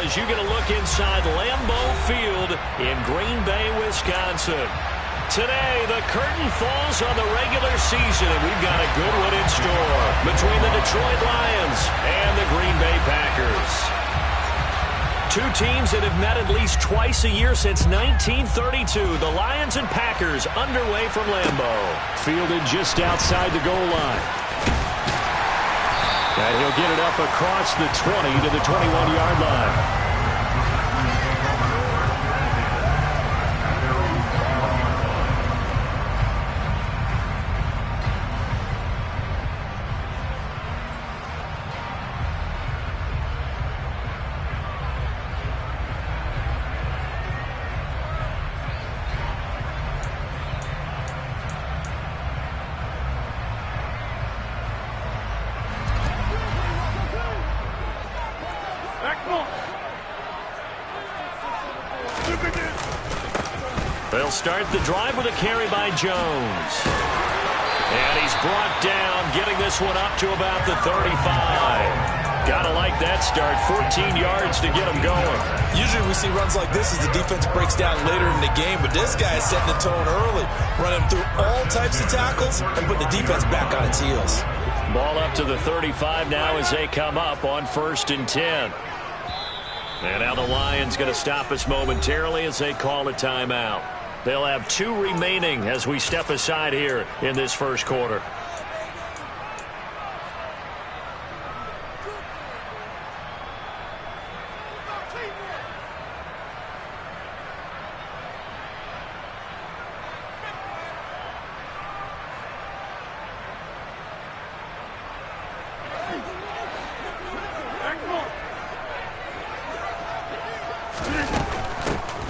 as you get a look inside Lambeau Field in Green Bay, Wisconsin. Today, the curtain falls on the regular season, and we've got a good one in store between the Detroit Lions and the Green Bay Packers. Two teams that have met at least twice a year since 1932. The Lions and Packers underway from Lambeau. Fielded just outside the goal line. And he'll get it up across the 20 to the 21-yard line. They'll start the drive with a carry by Jones. And he's brought down, getting this one up to about the 35. Gotta like that start. 14 yards to get him going. Usually we see runs like this as the defense breaks down later in the game, but this guy is setting the tone early, running through all types of tackles and putting the defense back on its heels. Ball up to the 35 now as they come up on 1st and 10. And now the Lions going to stop us momentarily as they call a timeout. They'll have 2 remaining as we step aside here in this first quarter.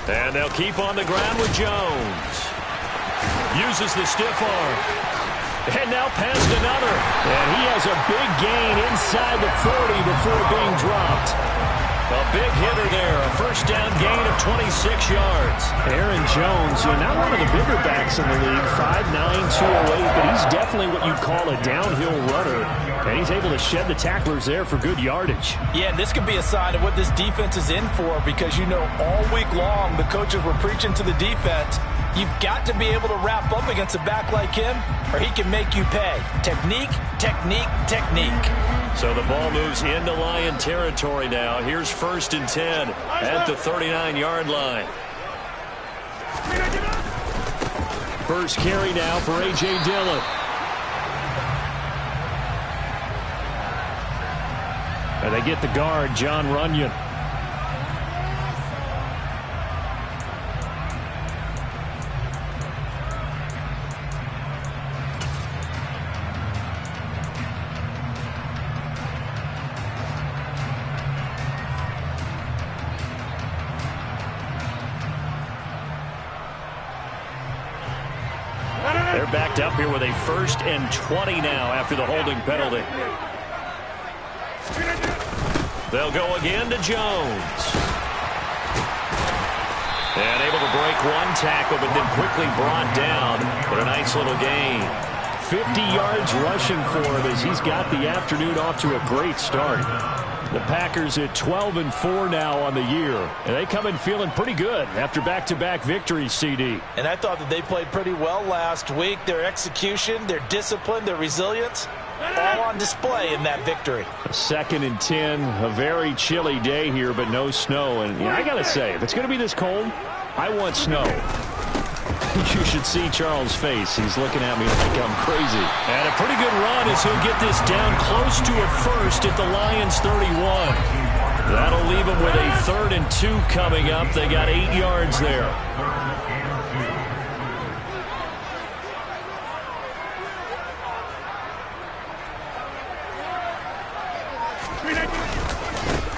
And they'll keep on the ground with Jones. Uses the stiff arm. And now past another. And he has a big gain inside the 40 before being dropped. A big hitter there. A first down gain of 26 yards. Aaron Jones, not one of the bigger backs in the league, 5'9", 208, but he's definitely what you'd call a downhill runner. And he's able to shed the tacklers there for good yardage. Yeah, this could be a sign of what this defense is in for, because all week long the coaches were preaching to the defense, you've got to be able to wrap up against a back like him or he can make you pay. Technique, technique, technique. So the ball moves into Lion territory now. Here's 1st and 10 at the 39-yard line. First carry now for A.J. Dillon. And they get the guard, John Runyon. They're backed up here with a 1st and 20 now after the holding penalty. They'll go again to Jones. And able to break one tackle, but then quickly brought down. But a nice little gain. 50 yards rushing for him as he's got the afternoon off to a great start. The Packers at 12-4 now on the year. And they come in feeling pretty good after back-to-back victories, CD. And I thought that they played pretty well last week. Their execution, their discipline, their resilience, all on display in that victory. 2nd and 10, a very chilly day here, but no snow. And I got to say, if it's going to be this cold, I want snow. You should see Charles' face. He's looking at me like I'm crazy. And a pretty good run as he'll get this down close to a 1st at the Lions 31. That'll leave him with a 3rd and 2 coming up. They got 8 yards there.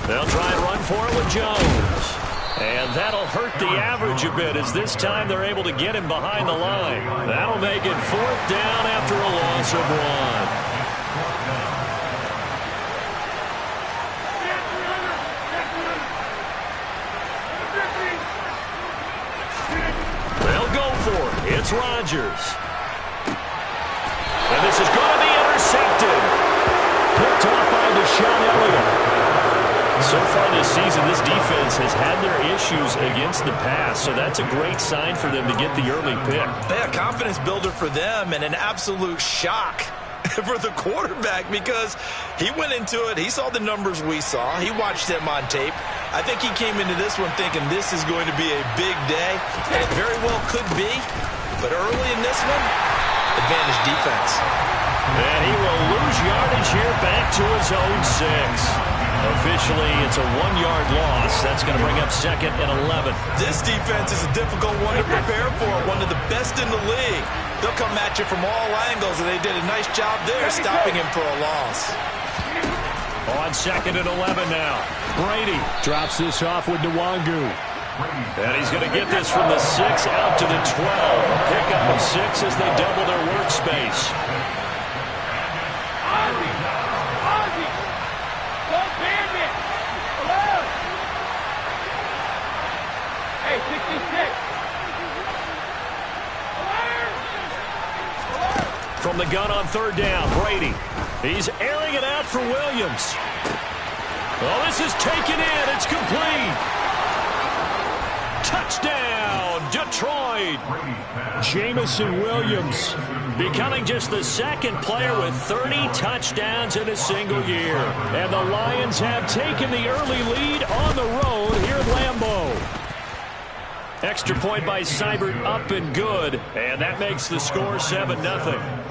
They'll try and run for it with Jones. And that'll hurt the average a bit as this time they're able to get him behind the line. That'll make it 4th down after a loss of 1. They'll go for it. It's Rodgers. And this is going to be intercepted. Picked off by Deshaun Elliott. So far this season, this defense has had their issues against the pass, so that's a great sign for them to get the early pick. Yeah, confidence builder for them and an absolute shock for the quarterback because he went into it. He saw the numbers we saw. He watched them on tape. I think he came into this one thinking this is going to be a big day, and it very well could be. But early in this one, advantage defense. And he will lose yardage here back to his own 6. Officially, it's a 1-yard loss. That's going to bring up 2nd and 11. This defense is a difficult one to prepare for, one of the best in the league. They'll come at you from all angles, and they did a nice job there stopping him for a loss. On 2nd and 11 now. Brady drops this off with Nwangu. And he's going to get this from the 6 out to the 12. A pickup of 6 as they double their workspace. From the gun on 3rd down, Brady. He's airing it out for Williams. Oh, this is taken in. It's complete. Touchdown, Detroit. Jamison Williams becoming just the 2nd player with 30 touchdowns in a single year. And the Lions have taken the early lead on the road here at Lambeau. Extra point by Seibert up and good. And that makes the score 7-0.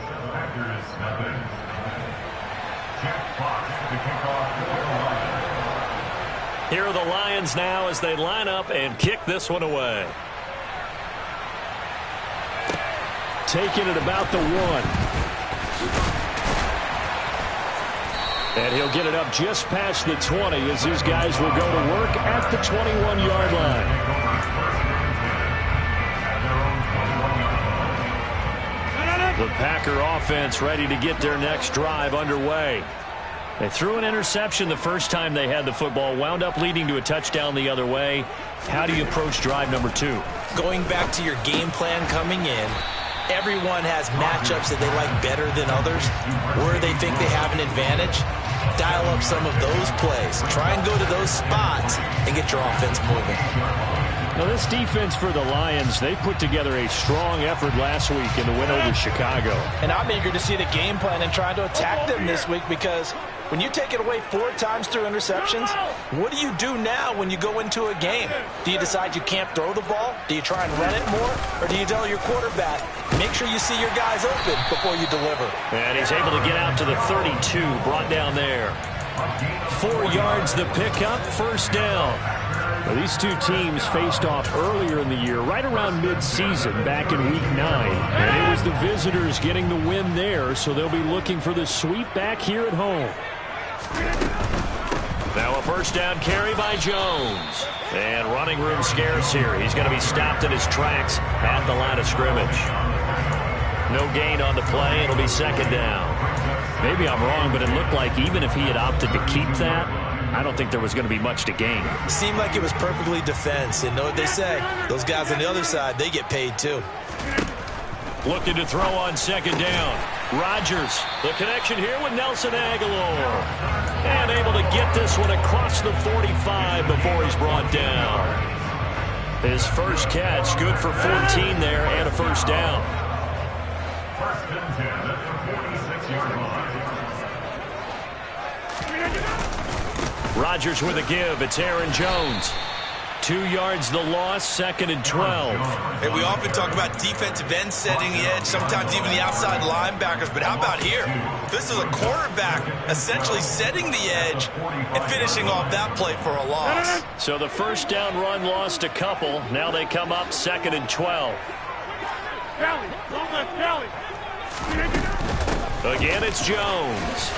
Here are the Lions now as they line up and kick this one away. Taking it about the 1. And he'll get it up just past the 20 as his guys will go to work at the 21-yard line. The Packer offense ready to get their next drive underway. They threw an interception the first time they had the football, wound up leading to a touchdown the other way. How do you approach drive number 2? Going back to your game plan coming in, everyone has matchups that they like better than others, where they think they have an advantage. Dial up some of those plays. Try and go to those spots and get your offense moving. Now, this defense for the Lions, they put together a strong effort last week in the win over Chicago. And I'm eager to see the game plan and try to attack them this week because when you take it away 4 times through interceptions, what do you do now when you go into a game? Do you decide you can't throw the ball? Do you try and run it more? Or do you tell your quarterback, make sure you see your guys open before you deliver? And he's able to get out to the 32, brought down there. 4 yards the pickup, 1st down. Well, these two teams faced off earlier in the year, right around mid-season, back in Week 9. And it was the visitors getting the win there, so they'll be looking for the sweep back here at home. Now a 1st down carry by Jones. And running room scarce here. He's going to be stopped in his tracks at the line of scrimmage. No gain on the play. It'll be 2nd down. Maybe I'm wrong, but it looked like even if he had opted to keep that, I don't think there was going to be much to gain. Seemed like it was perfectly defense. And know what they say? Those guys on the other side, they get paid too. Looking to throw on 2nd down. Rodgers, the connection here with Nelson Aguilar. And able to get this one across the 45 before he's brought down. His first catch, good for 14 there and a 1st down. 1st and 10 at the 46-yard line. Rodgers with a give. It's Aaron Jones. 2 yards the loss, 2nd and 12. And we often talk about defensive ends setting the edge, sometimes even the outside linebackers. But how about here? This is a quarterback essentially setting the edge and finishing off that play for a loss. So the 1st down run lost a couple. Now they come up 2nd and 12. Again, it's Jones.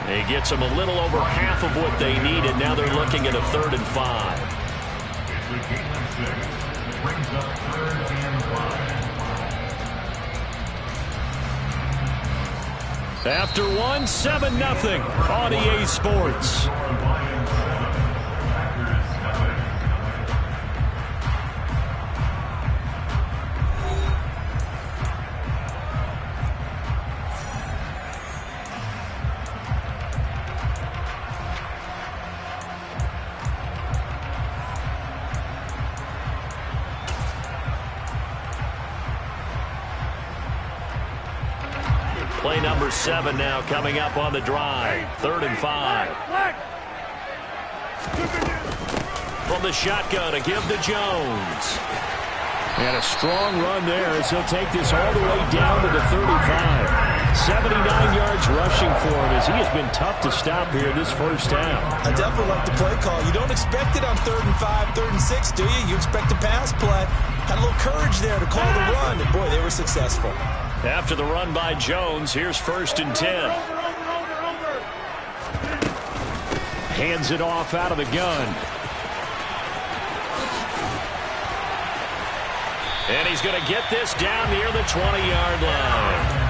He gets them a little over half of what they needed. Now they're looking at a 3rd and 5. It's a gain of 6. Brings up 3rd and 5. After 7-0 on EA Sports. number 7 now coming up on the drive. 3rd and 5. From the shotgun, a give to Jones. And a strong run there as he'll take this all the way down to the 35. 79 yards rushing for him as he has been tough to stop here this first half. I definitely like the play call. You don't expect it on 3rd and 5, 3rd and 6, do you? You expect a pass play. Had a little courage there to call the run, and boy, they were successful. After the run by Jones, here's 1st and 10. Hands it off out of the gun. And he's going to get this down near the 20-yard line.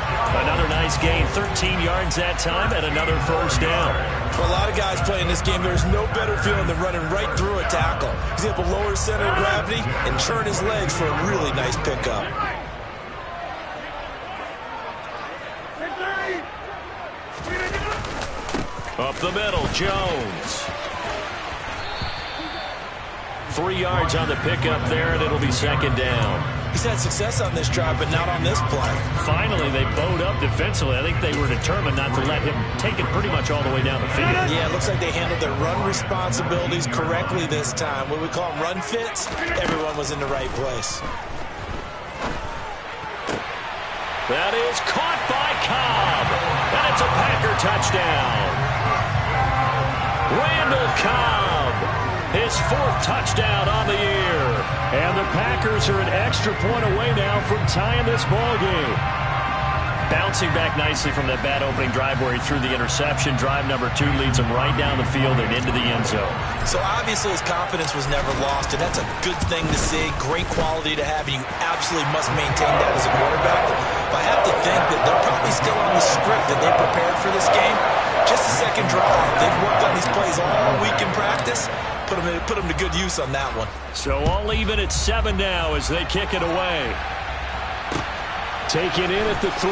Another nice gain, 13 yards that time, and another first down. For a lot of guys playing this game, there's no better feeling than running right through a tackle. He's able to lower his center of gravity and churn his legs for a really nice pickup. Up the middle, Jones. 3 yards on the pickup there, and it'll be 2nd down. He's had success on this drive, but not on this play. Finally, they bowed up defensively. I think they were determined not to let him take it pretty much all the way down the field. Yeah, it looks like they handled their run responsibilities correctly this time. What we call them run fits, everyone was in the right place. That is caught by Cobb, and it's a Packer touchdown. Randall Cobb, his 4th touchdown on the year. And the Packers are an extra point away now from tying this ball game. Bouncing back nicely from that bad opening drive where he threw the interception. Drive number 2 leads him right down the field and into the end zone. So obviously his confidence was never lost, and that's a good thing to see. Great quality to have, and you absolutely must maintain that as a quarterback. But I have to think that they're probably still on the script that they prepared for this game. Just a second drive. They've worked on these plays all week in practice. Put them to good use on that one. So all even at 7 now as they kick it away. Taken in at the 3.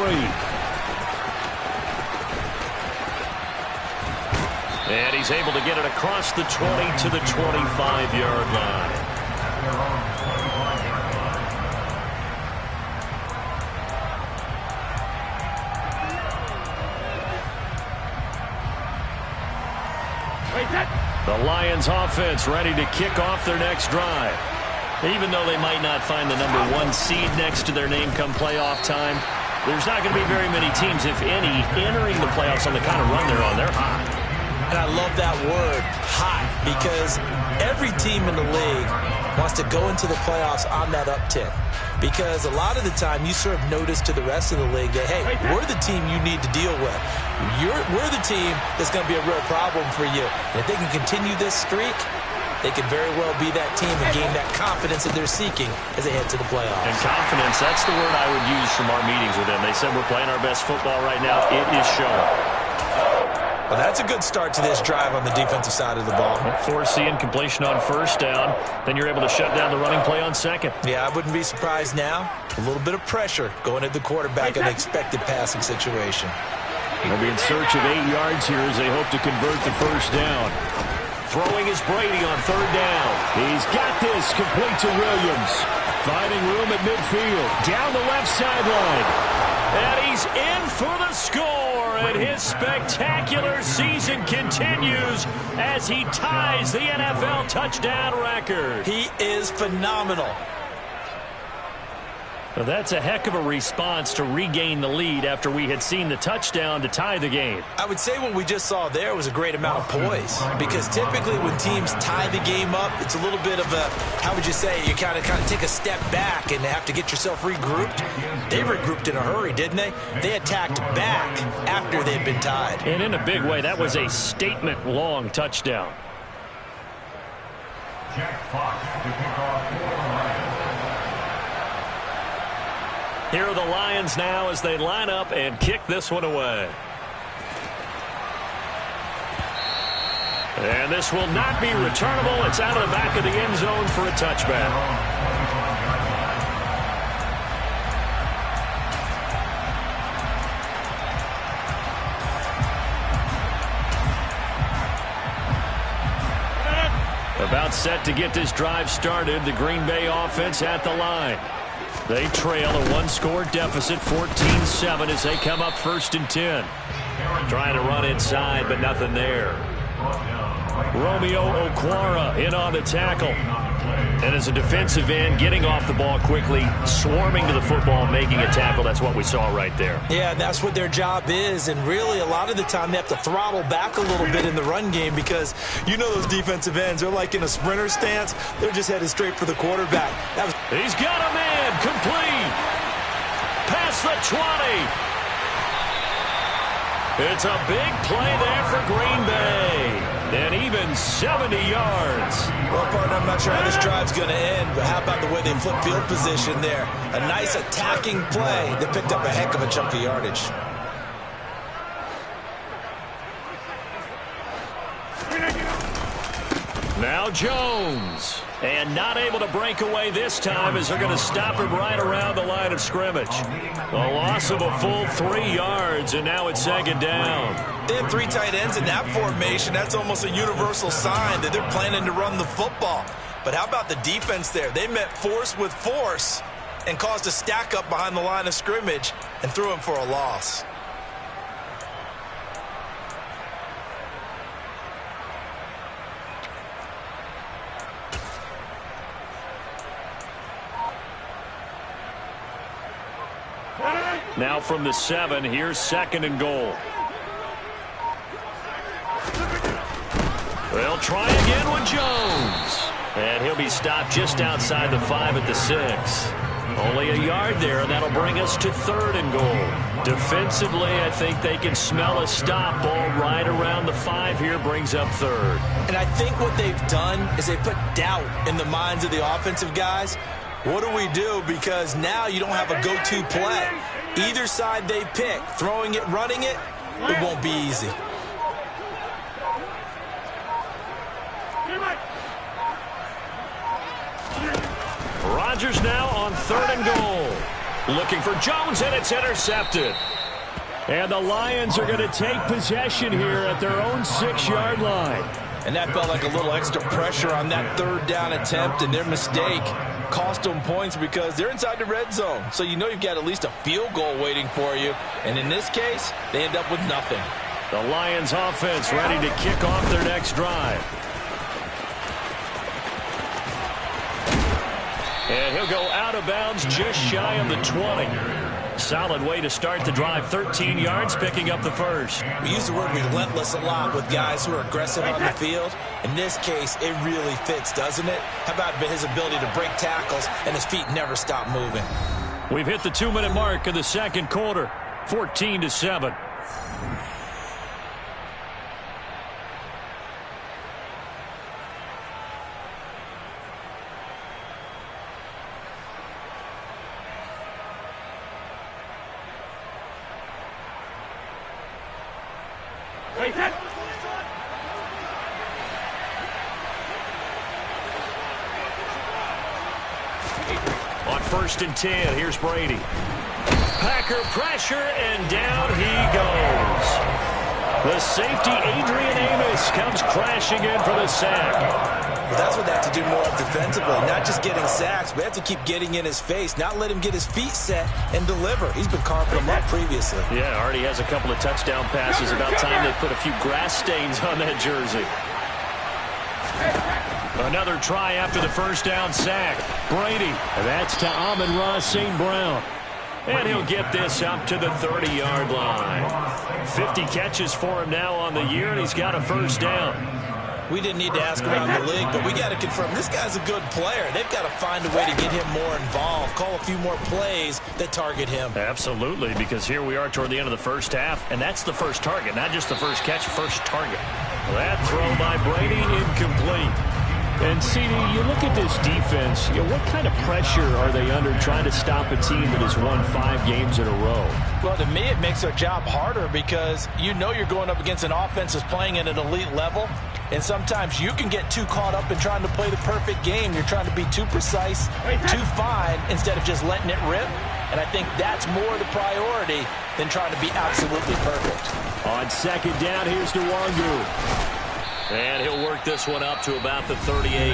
And he's able to get it across the 20 to the 25-yard line. The Lions offense ready to kick off their next drive. Even though they might not find the number 1 seed next to their name come playoff time, there's not going to be very many teams, if any, entering the playoffs on the kind of run they're on. They're hot. And I love that word, hot, because every team in the league wants to go into the playoffs on that uptick. Because a lot of the time you serve notice to the rest of the league that, hey, we're the team you need to deal with. We're the team that's going to be a real problem for you. And if they can continue this streak, they could very well be that team and gain that confidence that they're seeking as they head to the playoffs. And confidence, that's the word I would use from our meetings with them. They said we're playing our best football right now. It is showing. Well, that's a good start to this drive on the defensive side of the ball. Forcing completion on 1st down. Then you're able to shut down the running play on 2nd. Yeah, I wouldn't be surprised now. A little bit of pressure going at the quarterback in an expected passing situation. They'll be in search of 8 yards here as they hope to convert the 1st down. Throwing is Brady on 3rd down. He's got this complete to Williams. Finding room at midfield. Down the left sideline. And he's in for the score. And his spectacular season continues as he ties the NFL touchdown record. He is phenomenal. Well, that's a heck of a response to regain the lead after we had seen the touchdown to tie the game. I would say what we just saw there was a great amount of poise, because typically when teams tie the game up, it's a little bit of a, how would you say, you kind of take a step back and have to get yourself regrouped. They regrouped in a hurry, didn't they? They attacked back after they'd been tied. And in a big way, that was a statement-long touchdown. Jack Fox to kick off for the Lions. Here are the Lions now as they line up and kick this one away. And this will not be returnable. It's out of the back of the end zone for a touchback. About set to get this drive started. The Green Bay offense at the line. They trail a one-score deficit, 14-7, as they come up 1st and 10. Trying to run inside, but nothing there. Romeo Okwara in on the tackle. And as a defensive end, getting off the ball quickly, swarming to the football, making a tackle. That's what we saw right there. Yeah, that's what their job is. And really, a lot of the time, they have to throttle back a little bit in the run game because you know those defensive ends, they're like in a sprinter stance. They're just headed straight for the quarterback. He's got a man, complete. Past the 20. It's a big play there for Green Bay. And even 70 yards. Well, partner, I'm not sure how this drive's going to end, but how about the way they flip field position there? A nice attacking play that picked up a heck of a chunk of yardage. Now Jones. And not able to break away this time as they're going to stop him right around the line of scrimmage. A loss of a full 3 yards, and now it's 2nd down. They have 3 tight ends in that formation. That's almost a universal sign that they're planning to run the football. But how about the defense there? They met force with force and caused a stack up behind the line of scrimmage and threw him for a loss. Now from the 7, here's 2nd and goal. They'll try again with Jones. And he'll be stopped just outside the 5 at the 6. Only a yard there, and that'll bring us to 3rd and goal. Defensively, I think they can smell a stop. Ball right around the 5 here brings up 3rd. And I think what they've done is they put doubt in the minds of the offensive guys. What do we do? Because now you don't have a go-to play. Either side they pick, throwing it, running it, it won't be easy. Rodgers now on 3rd and goal. Looking for Jones, and it's intercepted. And the Lions are going to take possession here at their own 6-yard line. And that felt like a little extra pressure on that 3rd down attempt, and their mistake cost them points because they're inside the red zone. So you know you've got at least a field goal waiting for you. And in this case, they end up with nothing. The Lions offense ready to kick off their next drive. And he'll go out of bounds just shy of the 20. Solid way to start the drive. 13 yards, picking up the first. We use the word relentless a lot with guys who are aggressive on the field. In this case, it really fits, doesn't it? How about his ability to break tackles and his feet never stop moving? We've hit the 2-minute mark of the 2nd quarter. 14-7. On 1st and 10, here's Brady. Packer pressure, and down he goes. The safety, Adrian Amos, comes crashing in for the sack. Well, that's what they have to do more of defensively. Not just getting sacks, but they have to keep getting in his face, not let him get his feet set and deliver. He's been carving them up previously. Yeah, already has a couple of touchdown passes. About time they put a few grass stains on that jersey. Another try after the 1st down sack. Brady. And that's to Amon-Ra St. Brown. And he'll get this up to the 30-yard line. 50 catches for him now on the year, and he's got a 1st down. We didn't need to ask around the league, but we got to confirm this guy's a good player. They've got to find a way to get him more involved, call a few more plays that target him. Absolutely, because here we are toward the end of the 1st half, and that's the first target, not just the first catch, first target. That throw by Brady incomplete. And, CD, you look at this defense, what kind of pressure are they under trying to stop a team that has won 5 games in a row? Well, to me, it makes their job harder because you know you're going up against an offense that's playing at an elite level, and sometimes you can get too caught up in trying to play the perfect game. You're trying to be too precise, too fine, instead of just letting it rip. And I think that's more the priority than trying to be absolutely perfect. On 2nd down, here's Nwangu. And he'll work this one up to about the 38.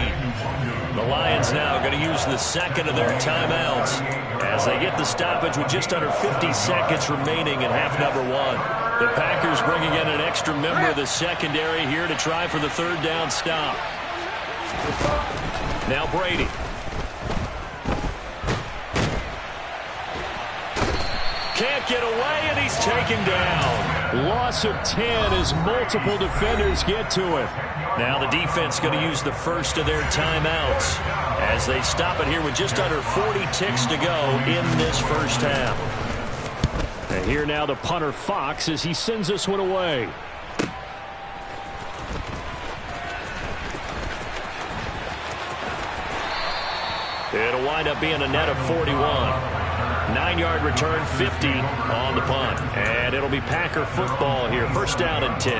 The Lions now going to use the second of their timeouts as they get the stoppage with just under 50 seconds remaining in half number one. The Packers bringing in an extra member of the secondary here to try for the third down stop. Now Brady. Can't get away, and he's taken down. Loss of 10 as multiple defenders get to him. Now the defense going to use the first of their timeouts as they stop it here with just under 40 ticks to go in this first half. And here now the punter Fox as he sends this one away. It'll wind up being a net of 41. 9-yard return, 50 on the punt. And it'll be Packer football here. First down and 10.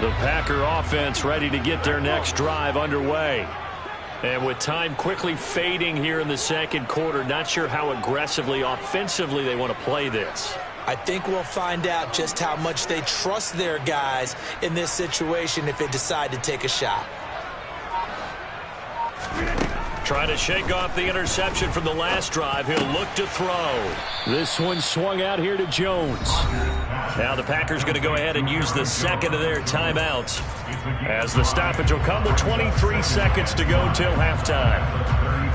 The Packer offense ready to get their next drive underway. And with time quickly fading here in the second quarter, not sure how aggressively, offensively they want to play this. I think we'll find out just how much they trust their guys in this situation if they decide to take a shot. Trying to shake off the interception from the last drive. He'll look to throw. This one swung out here to Jones. Now the Packers going to go ahead and use the second of their timeouts as the stoppage will come with 23 seconds to go till halftime.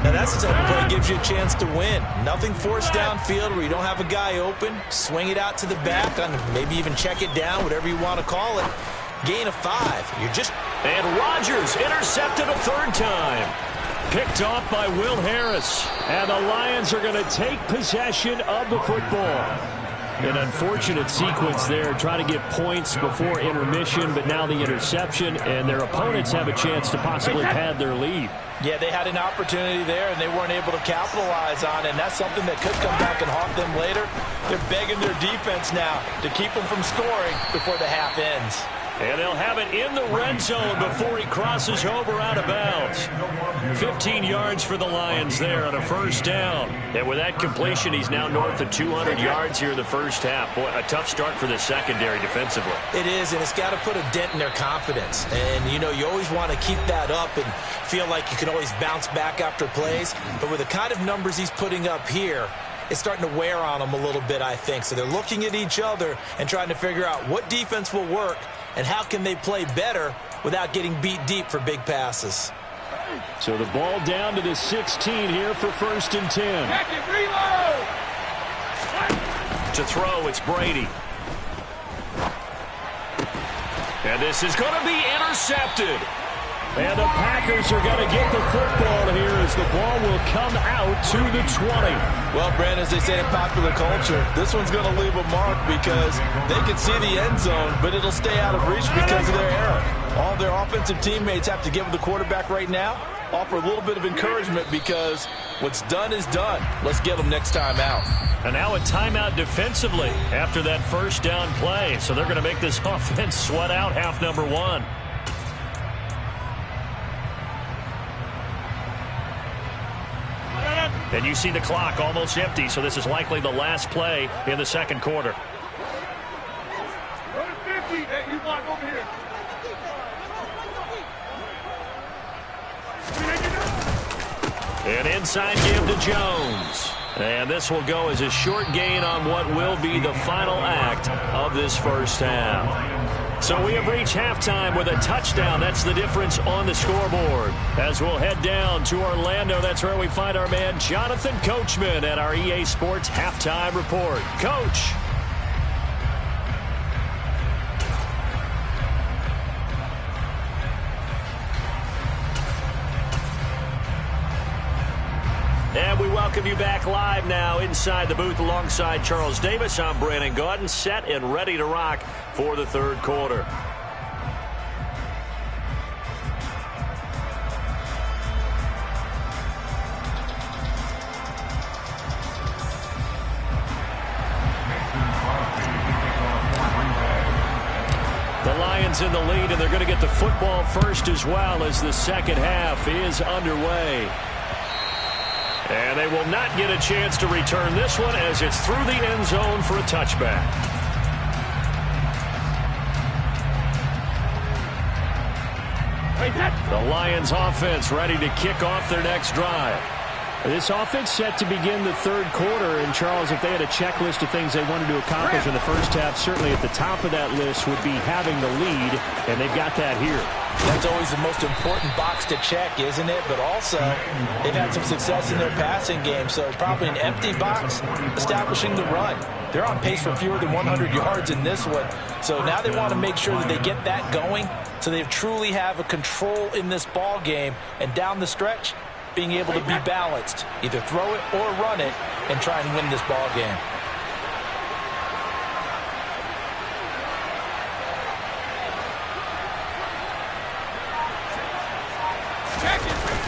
Now that's the type of play that gives you a chance to win. Nothing forced downfield where you don't have a guy open. Swing it out to the back, maybe even check it down, whatever you want to call it. Gain of 5. You're just... And Rodgers intercepted a third time. Picked off by Will Harris. And the Lions are going to take possession of the football. An unfortunate sequence there, trying to get points before intermission, but now the interception, and their opponents have a chance to possibly pad their lead. Yeah, they had an opportunity there, and they weren't able to capitalize on it, and that's something that could come back and haunt them later. They're begging their defense now to keep them from scoring before the half ends. And they'll have it in the red zone before he crosses over out of bounds. 15 yards for the Lions there on a first down. And with that completion, he's now north of 200 yards here in the first half. Boy, a tough start for the secondary defensively. It is, and it's got to put a dent in their confidence. And, you know, you always want to keep that up and feel like you can always bounce back after plays. But with the kind of numbers he's putting up here, it's starting to wear on them a little bit, I think. So they're looking at each other and trying to figure out what defense will work and how can they play better without getting beat deep for big passes. So the ball down to the 16 here for first and 10. To throw, it's Brady. And this is going to be intercepted. And the Packers are going to get the football here as the ball will come out to the 20. Well, Brandon, as they say in popular culture, this one's going to leave a mark because they can see the end zone, but it'll stay out of reach because of their error. All their offensive teammates have to give the quarterback right now, offer a little bit of encouragement because what's done is done. Let's get them next time out. And now a timeout defensively after that first down play. So they're going to make this offense sweat out half number one. And you see the clock almost empty, so this is likely the last play in the second quarter. An inside give to Jones. And this will go as a short gain on what will be the final act of this first half. So we have reached halftime with a touchdown. That's the difference on the scoreboard. As we'll head down to Orlando, that's where we find our man Jonathan Coachman at our EA Sports Halftime Report. Coach. And we welcome you back live now inside the booth alongside Charles Davis. I'm Brandon Gaudin, set and ready to rock for the third quarter. The Lions in the lead, and they're going to get the football first as well as the second half is underway. And they will not get a chance to return this one as it's through the end zone for a touchback. The Lions offense ready to kick off their next drive. This offense set to begin the third quarter. And, Charles, if they had a checklist of things they wanted to accomplish in the first half, certainly at the top of that list would be having the lead, and they've got that here. That's always the most important box to check, isn't it? But also, they've had some success in their passing game, so probably an empty box establishing the run. They're on pace for fewer than 100 yards in this one, so now they want to make sure that they get that going so they truly have a control in this ball game, and down the stretch, being able to be balanced, either throw it or run it, and try and win this ball game.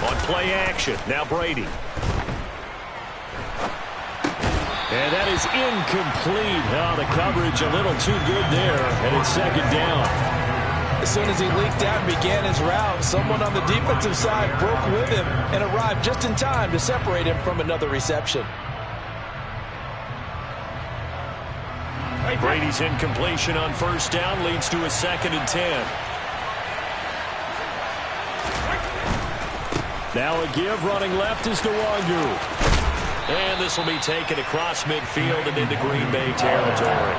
On play action, now Brady. And that is incomplete. Oh, the coverage a little too good there, and it's second down. As soon as he leaked out and began his route, someone on the defensive side broke with him and arrived just in time to separate him from another reception. Brady's incompletion on first down leads to a 2nd and 10. Now a give, running left is Nwangu. And this will be taken across midfield and into Green Bay territory.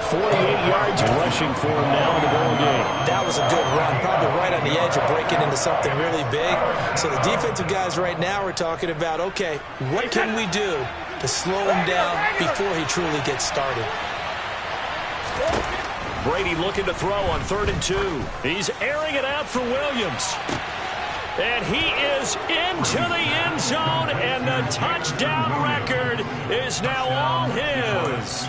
48 yards rushing for him now in the ball game. That was a good run, probably right on the edge of breaking into something really big. So the defensive guys right now are talking about, okay, what can we do to slow him down before he truly gets started? Brady looking to throw on 3rd and 2. He's airing it out for Williams. And he is into the end zone, and the touchdown record is now all his.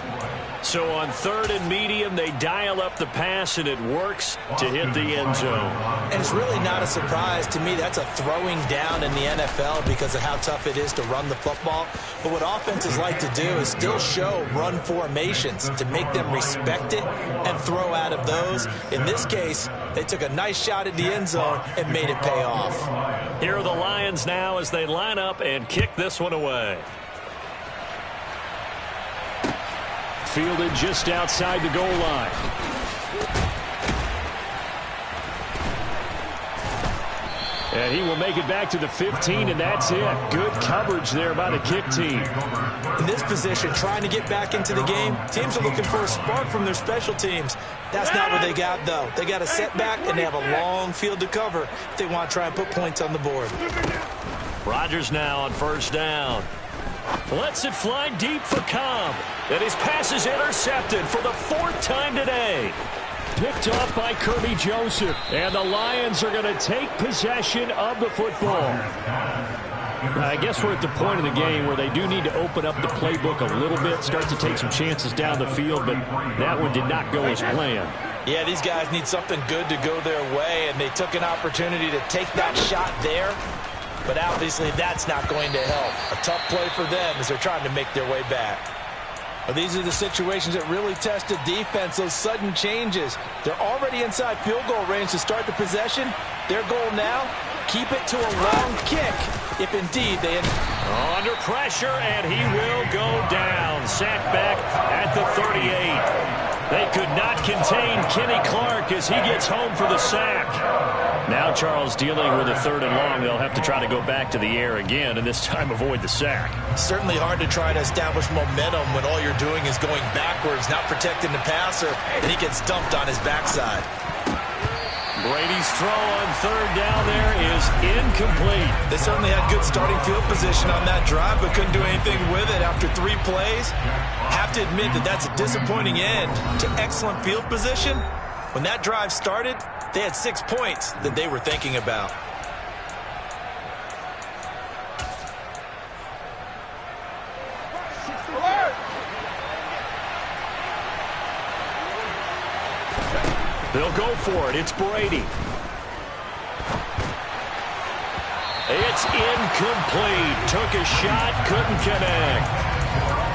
So on 3rd and medium, they dial up the pass, and it works to hit the end zone. And it's really not a surprise to me. That's a throwing down in the NFL because of how tough it is to run the football. But what offenses like to do is still show run formations to make them respect it and throw out of those. In this case, they took a nice shot at the end zone and made it pay off. Here are the Lions now as they line up and kick this one away. Fielded just outside the goal line. And he will make it back to the 15, and that's it. Good coverage there by the kick team. In this position, trying to get back into the game, teams are looking for a spark from their special teams. That's not what they got, though. They got a setback, and they have a long field to cover if they want to try and put points on the board. Rodgers now on first down. Lets it fly deep for Cobb. And his pass is intercepted for the 4th time today. Picked off by Kirby Joseph. And the Lions are going to take possession of the football. I guess we're at the point of the game where they do need to open up the playbook a little bit, start to take some chances down the field, but that one did not go as planned. Yeah, these guys need something good to go their way, and they took an opportunity to take that shot there. But obviously that's not going to help. A tough play for them as they're trying to make their way back. Well, these are the situations that really test the defense, those sudden changes. They're already inside field goal range to start the possession. Their goal now, keep it to a long kick, if indeed they... Under pressure, and he will go down. Sacked back at the 38. They could not contain Kenny Clark as he gets home for the sack. Now Charles dealing with a 3rd and long. They'll have to try to go back to the air again, and this time avoid the sack. Certainly hard to try to establish momentum when all you're doing is going backwards, not protecting the passer, and he gets dumped on his backside. Brady's throw on 3rd down there is incomplete. They certainly had good starting field position on that drive, but couldn't do anything with it after 3 plays. Have to admit that that's a disappointing end to excellent field position. When that drive started, they had 6 points that they were thinking about. They'll go for it. It's Brady. It's incomplete. Took a shot, couldn't connect.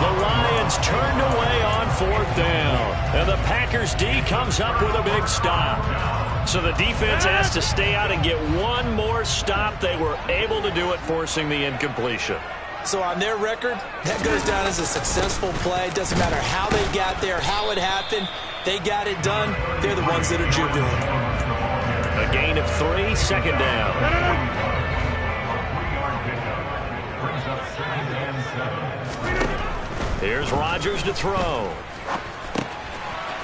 The Lions turned away on 4th down. And the Packers D comes up with a big stop. So the defense has to stay out and get one more stop. They were able to do it, forcing the incompletion. So on their record, that goes down as a successful play. It doesn't matter how they got there, how it happened. They got it done. They're the ones that are jubilant. A gain of 3, second down. Here's Rodgers to throw.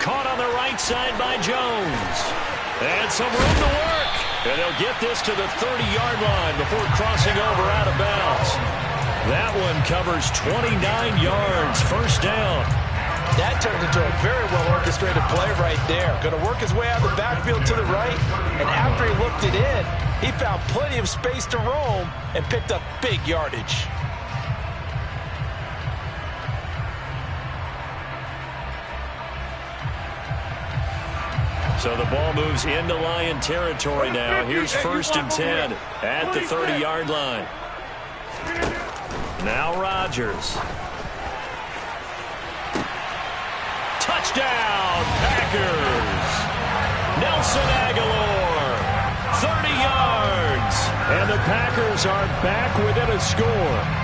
Caught on the right side by Jones. And some room to work. And they'll get this to the 30-yard line before crossing over out of bounds. That one covers 29 yards, first down. That turned into a very well-orchestrated play right there. Going to work his way out of the backfield to the right. And after he looked it in, he found plenty of space to roam and picked up big yardage. So the ball moves into Lion territory now. Here's first and 10 at the 30-yard line. Now Rodgers. Touchdown, Packers. Nelson Aguilar, 30 yards. And the Packers are back within a score.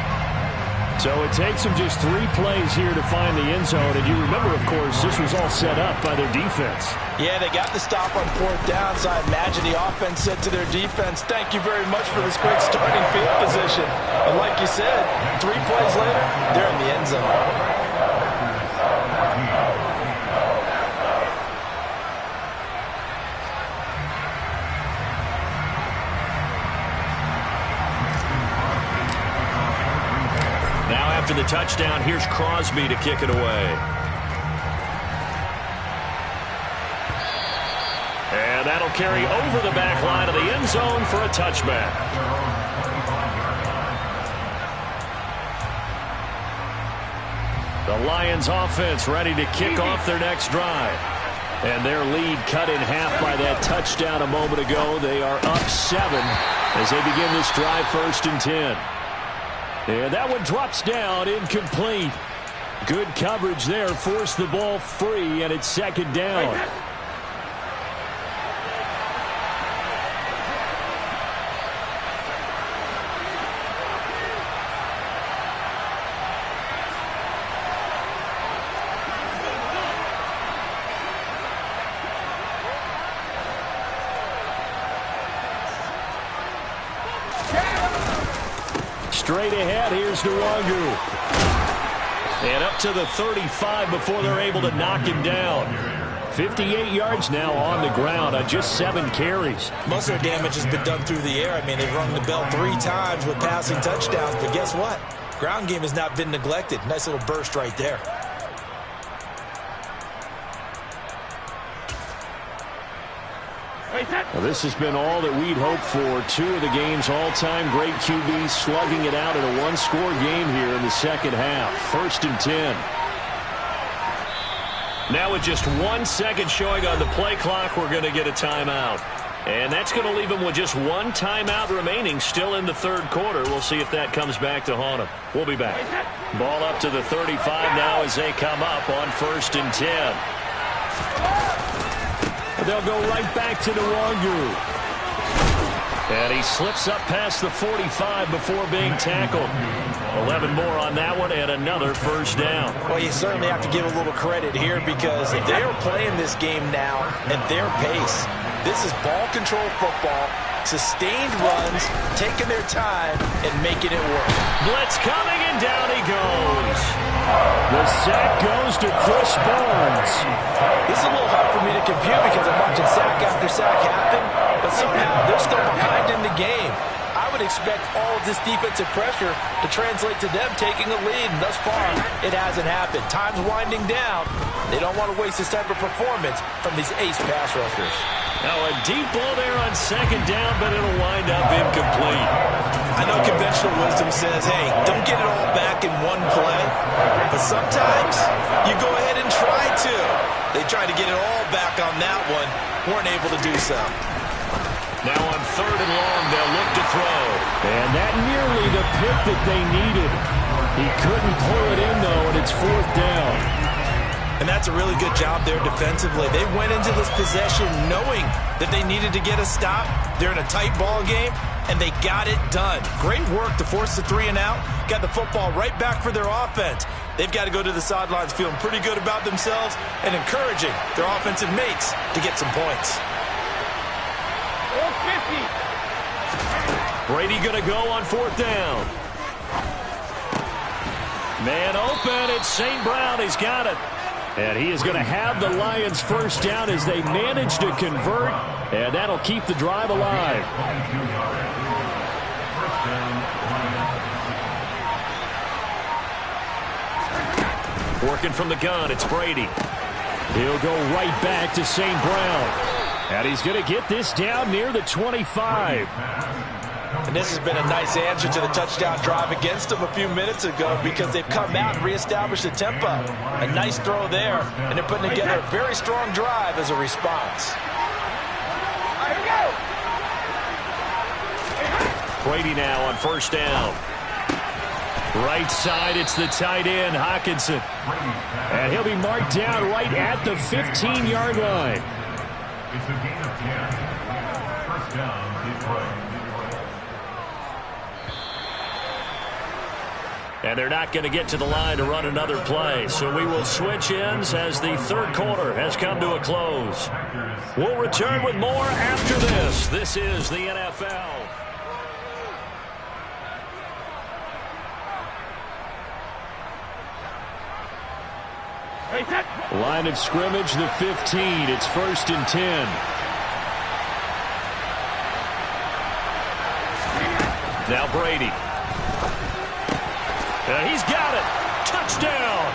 So it takes them just 3 plays here to find the end zone. And you remember, of course, this was all set up by their defense. Yeah, they got the stop on 4th down, so I imagine the offense said to their defense, thank you very much for this great starting field position. And like you said, 3 plays later, they're in the end zone. Now after the touchdown, here's Crosby to kick it away. And that'll carry over the back line of the end zone for a touchback. The Lions offense ready to kick off their next drive. And their lead cut in half by that touchdown a moment ago. They are up 7 as they begin this drive, first and 10. And that one drops down, incomplete. Good coverage there, forced the ball free, and it's second down. Straight ahead, here's Nwangu. And up to the 35 before they're able to knock him down. 58 yards now on the ground on just 7 carries. Most of their damage has been done through the air. I mean, they've rung the bell 3 times with passing touchdowns, but guess what? Ground game has not been neglected. Nice little burst right there. Well, this has been all that we'd hoped for. 2 of the game's all-time great QBs slugging it out in a 1-score game here in the second half. First and 10. Now with just 1 second showing on the play clock, we're going to get a timeout. And that's going to leave them with just 1 timeout remaining still in the third quarter. We'll see if that comes back to haunt them. We'll be back. Ball up to the 35 now as they come up on first and 10. They'll go right back to Nwangu. And he slips up past the 45 before being tackled. 11 more on that one and another first down. Well, you certainly have to give a little credit here because they're playing this game now at their pace. This is ball control football, sustained runs, taking their time and making it work. Blitz coming and down he goes. The sack goes to Chris Barnes. This is a little hard for me to compute because I'm watching sack after sack happen, but somehow they're still behind in the game. I would expect all of this defensive pressure to translate to them taking a lead, and thus far, it hasn't happened. Time's winding down. They don't want to waste this type of performance from these ace pass rushers. Now a deep ball there on second down, but it'll wind up incomplete. I know conventional wisdom says, hey, don't get it all back in one play, but sometimes you go ahead and try to. They tried to get it all back on that one, weren't able to do so. Now on third and long, they'll look to throw. And that nearly the pick that they needed. He couldn't pull it in, though, and it's fourth down. And that's a really good job there defensively. They went into this possession knowing that they needed to get a stop. They're in a tight ball game. and they got it done. Great work to force the 3 and out. Got the football right back for their offense. They've got to go to the sidelines feeling pretty good about themselves and encouraging their offensive mates to get some points. Brady going to go on 4th down. Man open, it's St. Brown. He's got it. And he is going to have the Lions first down as they manage to convert, and that'll keep the drive alive. Working from the gun, it's Brady. He'll go right back to St. Brown. And he's going to get this down near the 25. And this has been a nice answer to the touchdown drive against them a few minutes ago because they've come out and reestablished the tempo. A nice throw there, and they're putting together a very strong drive as a response. Brady now on 1st down. Right side, it's the tight end, Hockenson. And he'll be marked down right at the 15-yard line. It's a gain of 10. First down, Detroit. And they're not going to get to the line to run another play. So we will switch ends as the 3rd quarter has come to a close. We'll return with more after this. This is the NFL. Line of scrimmage, the 15. It's 1st and 10. Now Brady. He's got it. Touchdown.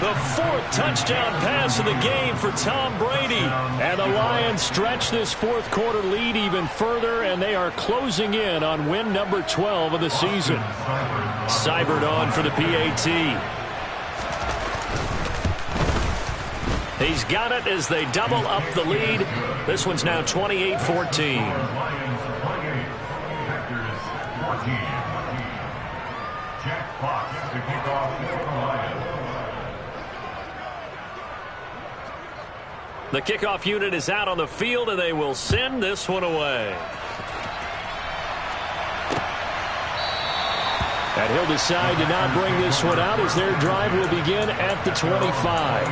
The 4th touchdown pass of the game for Tom Brady. And the Lions stretch this 4th quarter lead even further, and they are closing in on win number 12 of the season. Seibert on for the PAT. He's got it as they double up the lead. This one's now 28-14. Lions 28, Packers 14. Jack Fox to kick off for the Lions. The kickoff unit is out on the field, and they will send this one away. And he'll decide to not bring this one out as their drive will begin at the 25.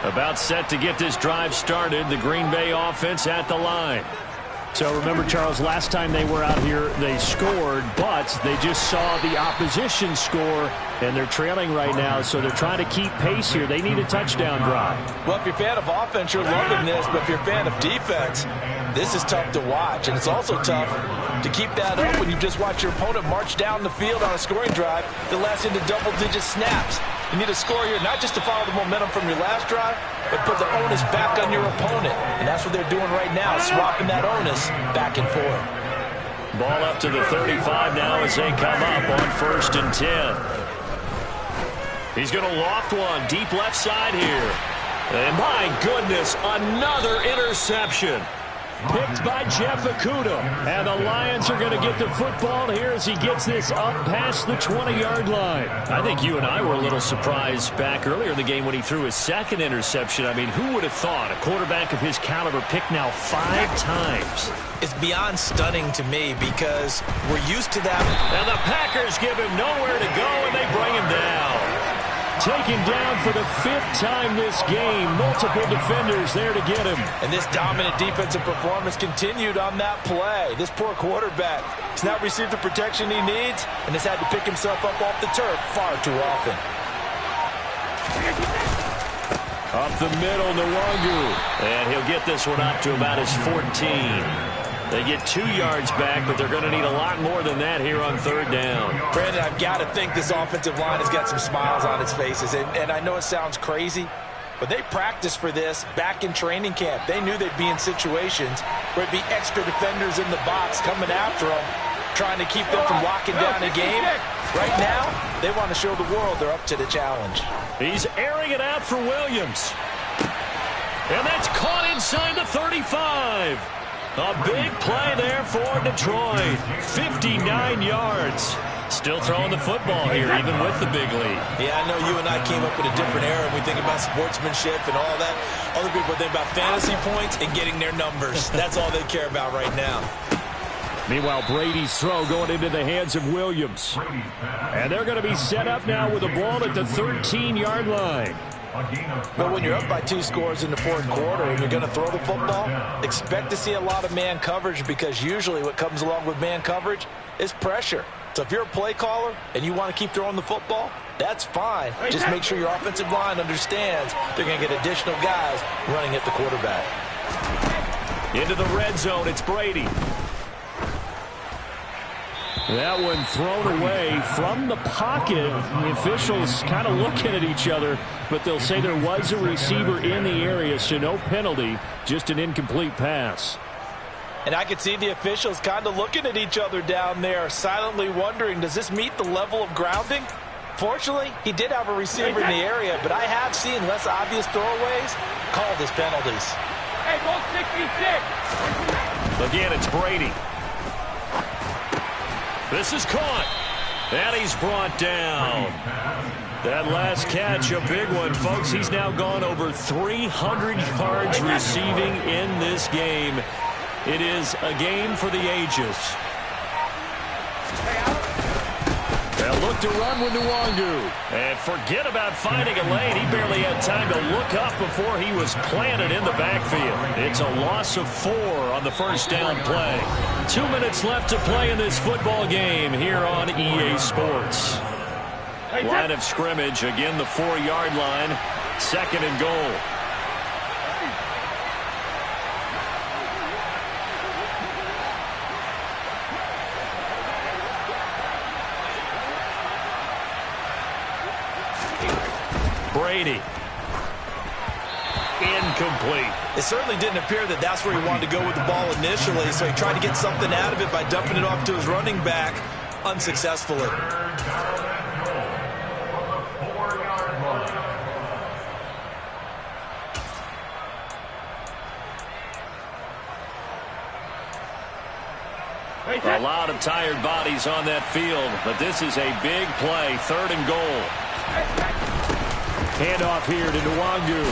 About set to get this drive started, the Green Bay offense at the line. So remember, Charles, last time they were out here, they scored, but they just saw the opposition score, and they're trailing right now, so they're trying to keep pace here. They need a touchdown drive. Well, if you're a fan of offense, you're loving this, but if you're a fan of defense, this is tough to watch, and it's also tough to keep that up when you just watch your opponent march down the field on a scoring drive that lasts into double-digit snaps. You need a score here, not just to follow the momentum from your last drive, but put the onus back on your opponent. And that's what they're doing right now, swapping that onus back and forth. Ball up to the 35 now as they come up on 1st and 10. He's going to loft one deep left side here. And my goodness, another interception. Picked by Jeff Okudah. And the Lions are going to get the football here as he gets this up past the 20-yard line. I think you and I were a little surprised back earlier in the game when he threw his 2nd interception. I mean, who would have thought a quarterback of his caliber picked now 5 times? It's beyond stunning to me because we're used to that. And the Packers give him nowhere to go, and they bring him down. Taken down for the 5th time this game. Multiple defenders there to get him. And this dominant defensive performance continued on that play. This poor quarterback has not received the protection he needs and has had to pick himself up off the turf far too often. Up the middle, Nwangu. And he'll get this one up to about his 14. They get 2 yards back, but they're going to need a lot more than that here on 3rd down. Brandon, I've got to think this offensive line has got some smiles on its faces. And I know it sounds crazy, but they practiced for this back in training camp. They knew they'd be in situations where it'd be extra defenders in the box coming after them, trying to keep them from locking down a game. Right now, they want to show the world they're up to the challenge. He's airing it out for Williams. And that's caught inside the 35. A big play there for Detroit. 59 yards. Still throwing the football here, even with the big lead. Yeah, I know you and I came up in a different era, and we think about sportsmanship and all that. Other people think about fantasy points and getting their numbers. That's all they care about right now. Meanwhile, Brady's throw going into the hands of Williams. And they're going to be set up now with the ball at the 13-yard line. But when you're up by 2 scores in the fourth quarter and you're going to throw the football, expect to see a lot of man coverage, because usually what comes along with man coverage is pressure. So if you're a play caller and you want to keep throwing the football, that's fine. Just make sure your offensive line understands they're going to get additional guys running at the quarterback. Into the red zone, it's Brady. That one thrown away from the pocket. The officials kind of looking at each other, but they'll say there was a receiver in the area, so no penalty, just an incomplete pass. And I could see the officials kind of looking at each other down there, silently wondering, does this meet the level of grounding? Fortunately, he did have a receiver in the area, but I have seen less obvious throwaways called as penalties. Hey, ball 66. Again, it's Brady. This is caught. And he's brought down. That last catch, a big one, folks. He's now gone over 300 yards receiving in this game. It is a game for the ages. They'll look to run with Nwangu. And forget about finding a lane. He barely had time to look up before he was planted in the backfield. It's a loss of 4 on the first down play. 2 minutes left to play in this football game here on EA Sports. Line of scrimmage, again the 4-yard line. 2nd and goal. Brady. Incomplete. It certainly didn't appear that that's where he wanted to go with the ball initially, so he tried to get something out of it by dumping it off to his running back unsuccessfully. A lot of tired bodies on that field, but this is a big play. 3rd and goal. Handoff here to Nwangu.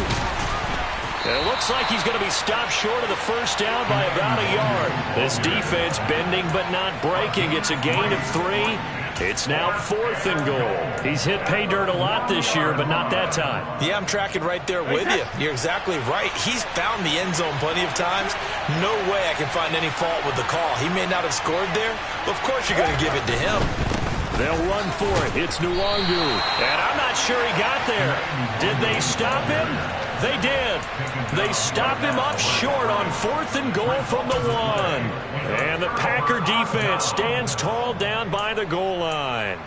It looks like he's going to be stopped short of the first down by about a yard. This defense bending but not breaking. It's a gain of 3. It's now 4th and goal. He's hit pay dirt a lot this year, but not that time. Yeah, I'm tracking right there with you. You're exactly right. He's found the end zone plenty of times. No way I can find any fault with the call. He may not have scored there, but of course you're going to give it to him. They'll run for it. It's Nwangu. And I'm not sure he got there. Did they stop him? They did. They stop him up short on 4th and goal from the 1. And the Packer defense stands tall down by the goal line.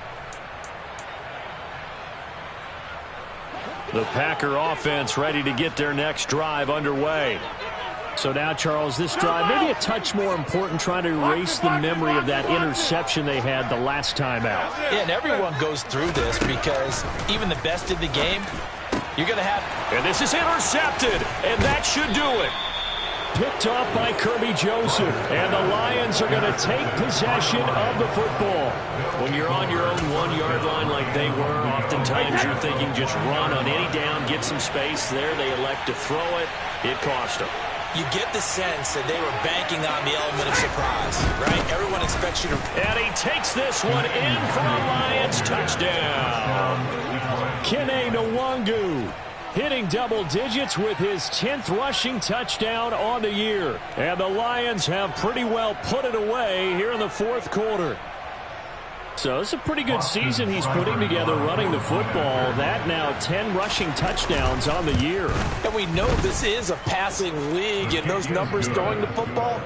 The Packer offense ready to get their next drive underway. So now, Charles, this drive, maybe a touch more important, trying to erase the memory of that interception they had the last time out. Yeah, and everyone goes through this, because even the best in the game, you're going to have... And this is intercepted, and that should do it. Picked off by Kirby Joseph, and the Lions are going to take possession of the football. When you're on your own 1-yard line like they were, oftentimes you're thinking just run on any down, get some space. There they elect to throw it. It cost them. You get the sense that they were banking on the element of surprise, right? Everyone expects you to... And he takes this one in for a Lions touchdown. Kene Nwangu hitting double digits with his 10th rushing touchdown on the year. And the Lions have pretty well put it away here in the 4th quarter. So it's a pretty good season he's putting together running the football. That now 10 rushing touchdowns on the year. And we know this is a passing league, and those numbers throwing the football,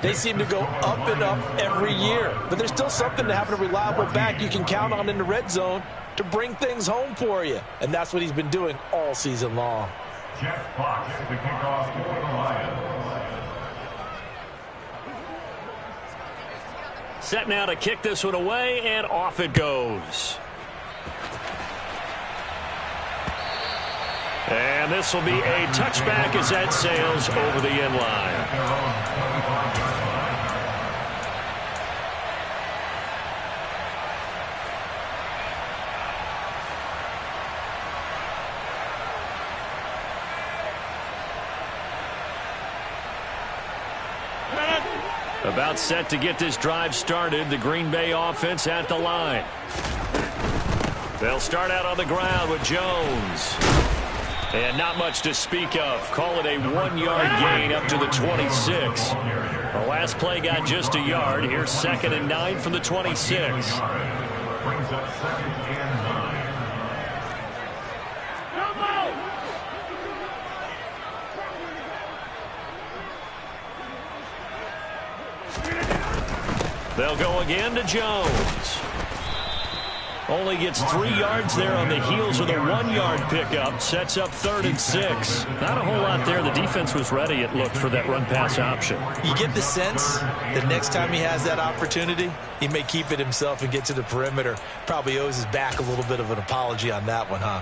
they seem to go up and up every year. But there's still something to having a reliable back you can count on in the red zone to bring things home for you. And that's what he's been doing all season long. Jeff Fox, the kickoff for the Lions. Set now to kick this one away, and off it goes. And this will be a touchback as that sails over the end line. About set to get this drive started. The Green Bay offense at the line. They'll start out on the ground with Jones. And not much to speak of. Call it a 1-yard gain up to the 26. The last play got just a yard. Here's 2nd and 9 from the 26. Brings up 2nd and 9. They'll go again to Jones. Only gets 3 yards there on the heels of the 1-yard pickup. Sets up 3rd and 6. Not a whole lot there. The defense was ready, it looked, for that run-pass option. You get the sense that next time he has that opportunity, he may keep it himself and get to the perimeter. Probably owes his back a little bit of an apology on that one, huh?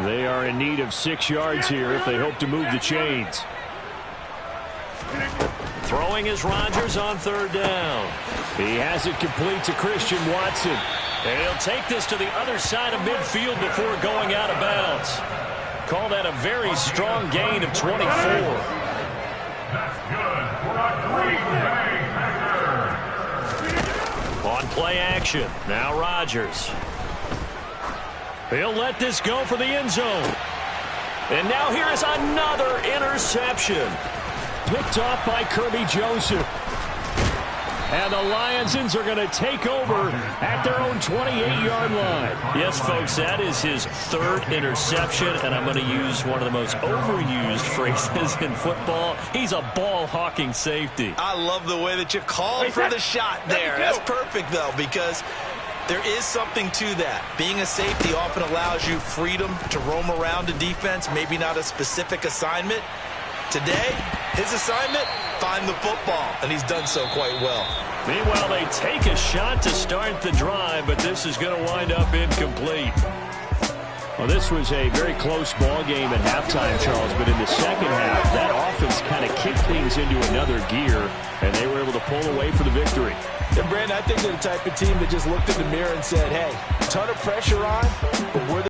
They are in need of 6 yards here if they hope to move the chains. Throwing is Rodgers on 3rd down. He has it complete to Christian Watson. And he'll take this to the other side of midfield before going out of bounds. Call that a very strong gain of 24. That's good for a Green Bay Packer. On play action, now Rodgers. He'll let this go for the end zone. And now here is another interception. Picked off by Kirby Joseph. And the Lionsons are going to take over at their own 28-yard line. Yes, folks, that is his 3rd interception, and I'm going to use one of the most overused phrases in football. He's a ball-hawking safety. I love the way that you called for the shot there. That's perfect, though, because there is something to that. Being a safety often allows you freedom to roam around a defense, maybe not a specific assignment. Today, his assignment, find the football, and he's done so quite well. Meanwhile, they take a shot to start the drive, but this is going to wind up incomplete. Well, this was a very close ball game at halftime, Charles, but in the second half, that offense kind of kicked things into another gear, and they were able to pull away for the victory. And, Brandon, I think they're the type of team that just looked in the mirror and said, hey, ton of pressure on, but we're the